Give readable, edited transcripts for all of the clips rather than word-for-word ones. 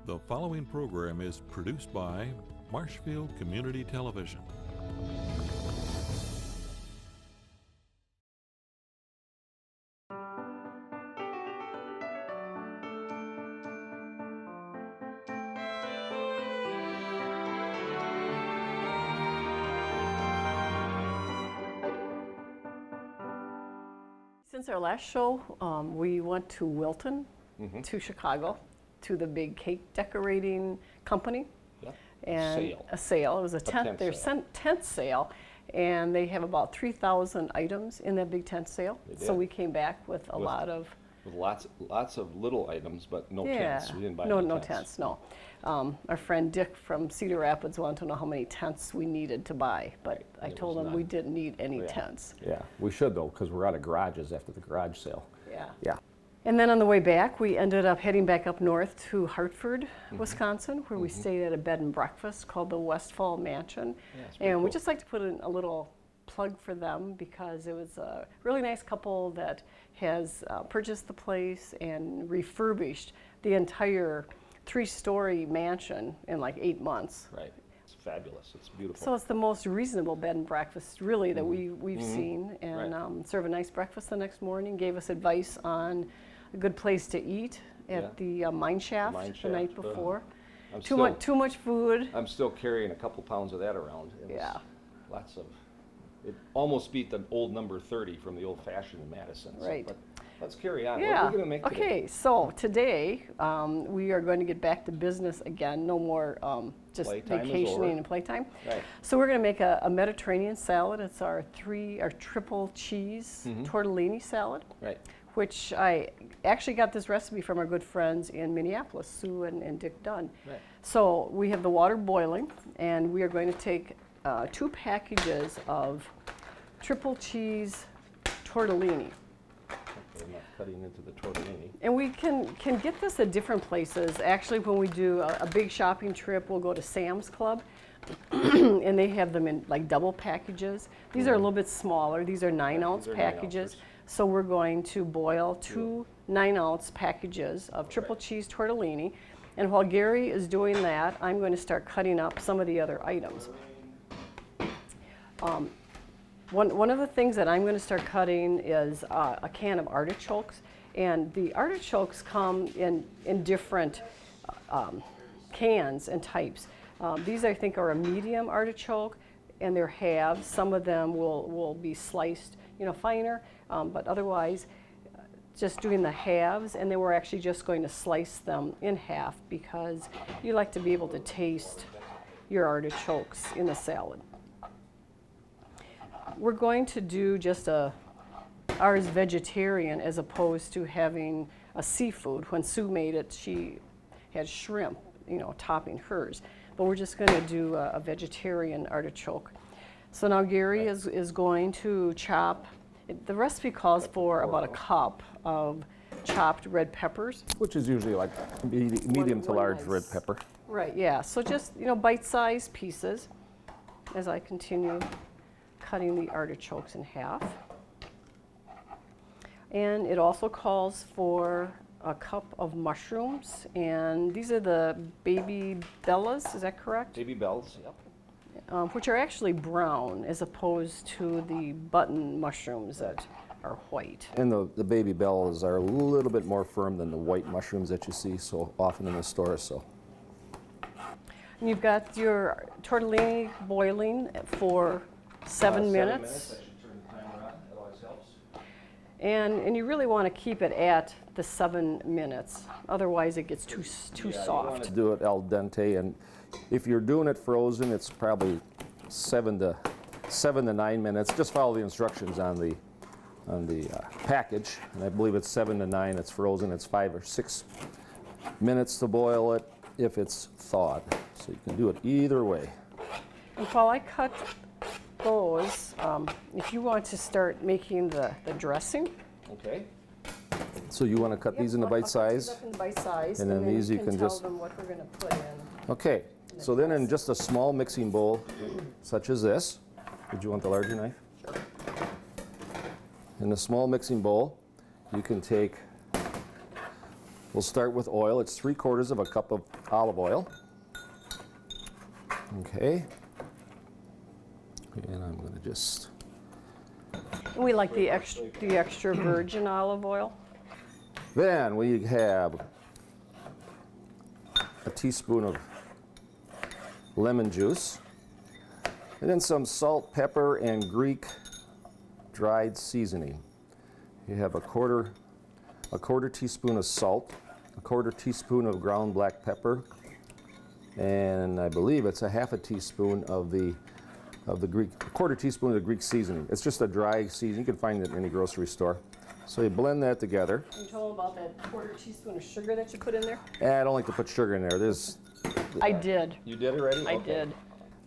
The following program is produced by Marshfield Community Television. Since our last show, we went to Wilton, to Chicago, to the big cake decorating company. Yep. And Sale. a sale. It was their sale. 10th sale, and they have about 3,000 items in that big tent sale. They So did. we came back with a lot of With lots of little items, but no tents. We didn't buy no any tents. No. Our friend Dick from Cedar Rapids wanted to know how many tents we needed to buy, but Right. I It told was him none. we didn't need any Yeah. tents. Yeah, we should though, because we're out of garages after the garage sale. Yeah. Yeah. And then on the way back, we ended up heading back up north to Hartford, Wisconsin, where we stayed at a bed and breakfast called the Westfall Mansion. Yeah, it's pretty And we cool. just like to put in a little plug for them because it was a really nice couple that has purchased the place and refurbished the entire 3-story mansion in like 8 months. Right. It's fabulous. It's beautiful. So it's the most reasonable bed and breakfast really that we've seen, and Right. serve a nice breakfast the next morning, gave us advice on a good place to eat at Yeah. the mine shaft Mine the night shaft, before. I'm Too much food. I'm still carrying a couple pounds of that around. It was Yeah. Lots of. It almost beat the old number 30 from the old fashioned in Madison. So, Right. but let's carry on. What Yeah. are we going to make today? Okay, so today we are going to get back to business again. No more just Playtime is over. vacationing and playtime. Right. So we're going to make a Mediterranean salad. It's our triple cheese tortellini salad, Right. which I actually got this recipe from our good friends in Minneapolis, Sue and Dick Dunn. Right. So we have the water boiling, and we are going to take 2 packages of triple cheese tortellini. Okay, I'm not cutting into the tortellini. And we can get this at different places. Actually, when we do a big shopping trip, we'll go to Sam's Club, and they have them in like double packages. These are a little bit smaller. These are 9-ounce these are packages. 9-ounces. So we're going to boil 2 9-ounce packages of triple cheese tortellini. And while Gary is doing that, I'm going to start cutting up some of the other items. One of the things that I'm going to start cutting is a can of artichokes. And the artichokes come in different cans and types. These, I think, are a medium artichoke, and they're halves. Some of them will be sliced, finer, but otherwise, just doing the halves, and then we're actually just going to slice them in half because you like to be able to taste your artichokes in the salad. We're going to do just ours vegetarian as opposed to having a seafood. When Sue made it, she had shrimp, topping hers. But we're just going to do a vegetarian artichoke. So now Gary is going to chop. The recipe calls for about a cup of chopped red peppers. Which is usually like medium to one large nice- red pepper. Right, yeah. So just, bite-sized pieces as I continue cutting the artichokes in half. And it also calls for a cup of mushrooms, and these are the baby bellas, is that correct? Baby bells. Yep. Which are actually brown as opposed to the button mushrooms that are white. And the baby bells are a little bit more firm than the white mushrooms that you see so often in the store. So And you've got your tortellini boiling for 7 minutes. I should turn the timer on. That always helps. And you really want to keep it at the 7 minutes. Otherwise, it gets too Yeah, soft. to do it al dente, and if you're doing it frozen, it's probably 7 to 9 minutes. Just follow the instructions on the package, and I believe it's 7 to 9. It's frozen. It's 5 or 6 minutes to boil it if it's thawed. So you can do it either way. And while I cut those, if you want to start making the dressing. Okay. So you want to cut these into bite size? In bite size, And then these you can tell just- them what we're going to put in. Okay, so then in just a small mixing bowl, such as this, did you want the larger knife? Sure. In a small mixing bowl, you can take We'll start with oil. It's 3/4 of a cup of olive oil. Okay. And I'm going to just, And we like the extra virgin olive oil. then we have a teaspoon of lemon juice, and then some salt, pepper, and Greek dried seasoning. You have a quarter teaspoon of salt, a 1/4 teaspoon of ground black pepper, and I believe it's a 1/2 teaspoon of the Greek, a 1/4 teaspoon of the Greek seasoning. It's just a dry seasoning. You can find it in any grocery store. So you blend that together. You told them about that 1/4 teaspoon of sugar that you put in there? I don't like to put sugar in there. I did. You did already? I Okay. did.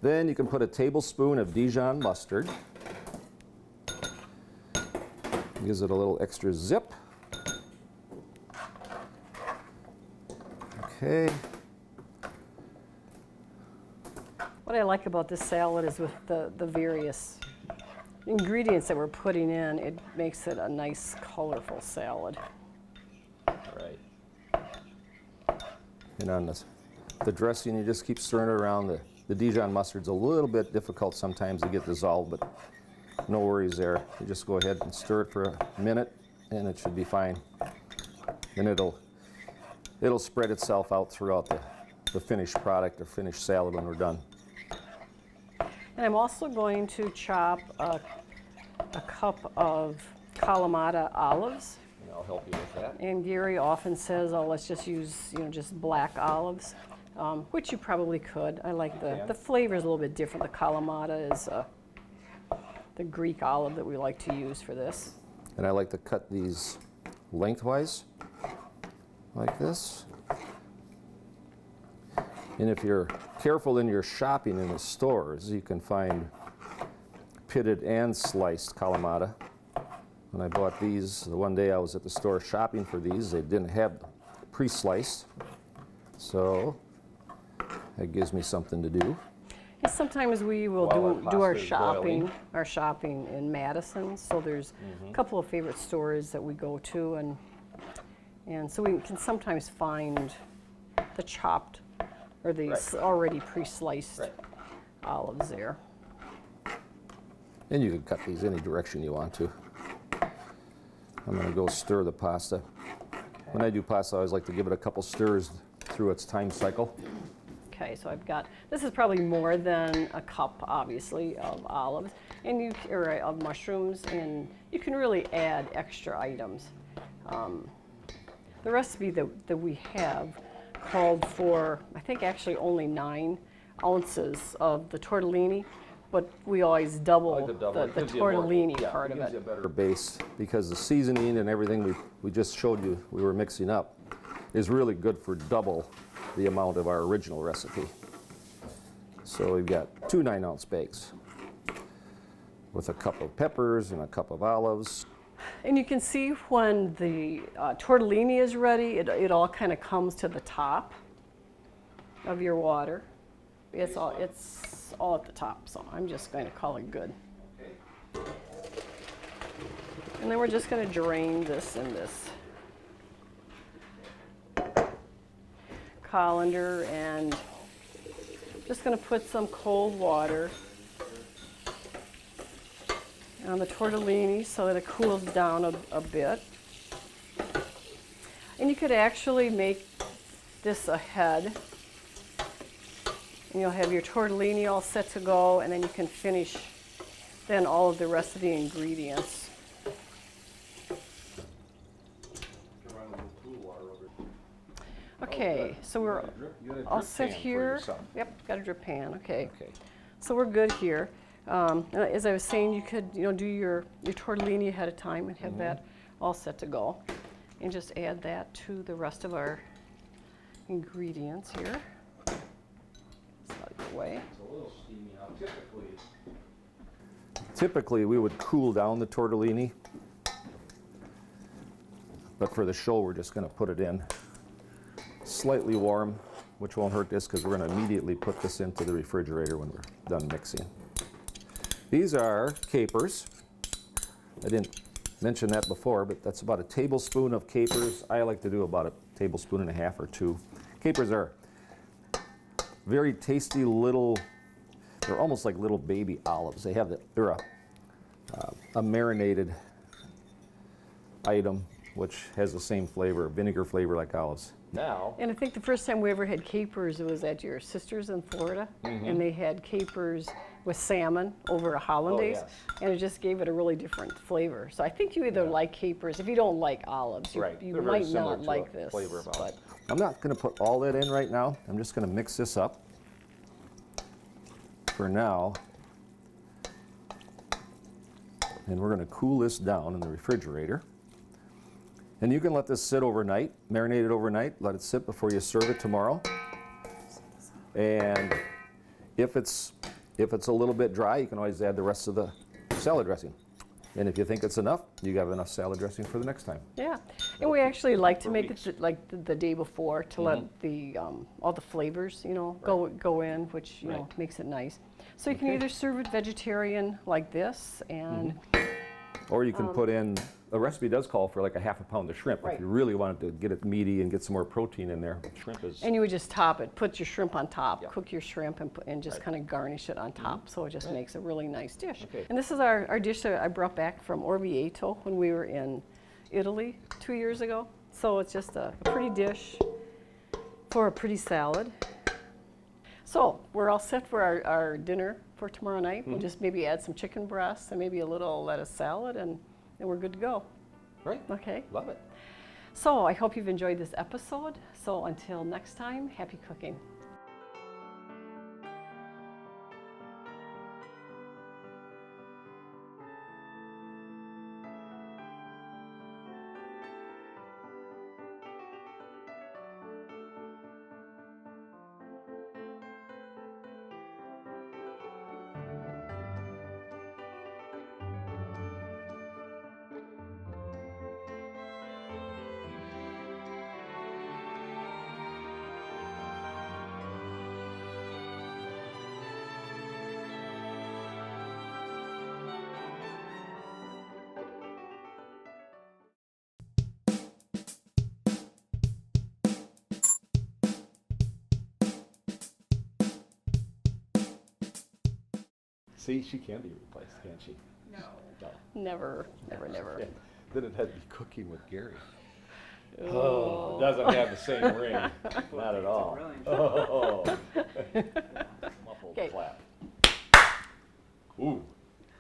Then you can put a tablespoon of Dijon mustard. Gives it a little extra zip. Okay. What I like about this salad is with the various ingredients that we're putting in, it makes it a nice, colorful salad. Right. And on the dressing, you just keep stirring it around. The Dijon mustard's a little bit difficult sometimes to get dissolved, but no worries there. You just go ahead and stir it for a minute, and it should be fine. And it'll spread itself out throughout the finished product or finished salad when we're done. And I'm also going to chop a cup of Kalamata olives. And I'll help you with that. And Gary often says, oh, let's just use, just black olives, which you probably could. I like the flavor is a little bit different. The Kalamata is the Greek olive that we like to use for this. And I like to cut these lengthwise, like this. And if you're careful in your shopping in the stores, you can find pitted and sliced Kalamata. When I bought these, the one day I was at the store shopping for these, they didn't have pre-sliced. So that gives me something to do. And sometimes we will While do our pasta is boiling. shopping in Madison. So there's a couple of favorite stores that we go to, and so we can sometimes find the chopped or the already pre-sliced olives there. And you can cut these any direction you want to. I'm going to go stir the pasta. When I do pasta, I always like to give it a couple stirs through its time cycle. Okay, so I've got, this is probably more than a cup, obviously, of olives, and or of mushrooms, and you can really add extra items. The recipe that we have called for, I think actually only 9 ounces of the tortellini, but we always double the tortellini part of It gives you it. a better Base, because the seasoning and everything we just showed you we were mixing up is really good for double the amount of our original recipe. So we've got 2 9-ounce bakes with a cup of peppers and a cup of olives. And you can see when the tortellini is ready, it all kind of comes to the top of your water. It's all at the top, so I'm just going to call it good. And then we're just going to drain this in this colander, and just going to put some cold water on the tortellini so that it cools down a bit. And you could actually make this ahead. And you'll have your tortellini all set to go, and then you can finish then all of the rest of the ingredients. Okay, so we're all set here. Yep, got a drip pan, okay. So we're good here. As I was saying, you could do your tortellini ahead of time and have that all set to go. And just add that to the rest of our ingredients here. It's out of your way. It's a little steamy now. Typically we would cool down the tortellini, but for the show we're just going to put it in slightly warm, which won't hurt this because we're going to immediately put this into the refrigerator when we're done mixing. These are capers. I didn't mention that before, but that's about a tablespoon of capers. I like to do about tablespoon and a half or 2. Capers are very tasty little, they're almost like little baby olives. They're a marinated item which has the same flavor, vinegar flavor like olives. Now, And I think the first time we ever had capers, it was at your sister's in Florida, and they had capers with salmon over a hollandaise, yes. and it just gave it a really different flavor. So I think you either like capers, if you don't like olives, you, Right, you they're very might similar not to like a this. flavor of olives. I'm not going to put all that in right now. I'm just going to mix this up for now. And we're going to cool this down in the refrigerator. And you can let this sit overnight, marinate it overnight, let it sit before you serve it tomorrow. And if it's a little bit dry, you can always add the rest of the salad dressing. And if you think it's enough, you have enough salad dressing for the next time. Yeah, and we actually like to for make weeks. it like the day before to let the all the flavors, go in, which Right. makes it nice. So you can Okay. either serve it vegetarian like this, and Or you can put in, the recipe does call for like a half a pound of shrimp. Right. If you really wanted to get it meaty and get some more protein in there. shrimp is, and you would just top it, put your shrimp on top, Yeah. cook your shrimp, and just Right. kind of garnish it on top. So it just Right. makes a really nice dish. Okay. And this is our dish that I brought back from Orvieto when we were in Italy 2 years ago. So it's just a pretty dish for a pretty salad. So we're all set for our dinner for tomorrow night. We'll just maybe add some chicken breasts and maybe a little lettuce salad, and we're good to go. right, Okay. love it. So I hope you've enjoyed this episode. So until next time, happy cooking. See, she can be replaced, can't she? No. Never, never, never. Yeah. Then it had to be cooking with Gary. Oh, it doesn't have the same ring. Not at all. Oh. Muffled Okay. clap. Ooh.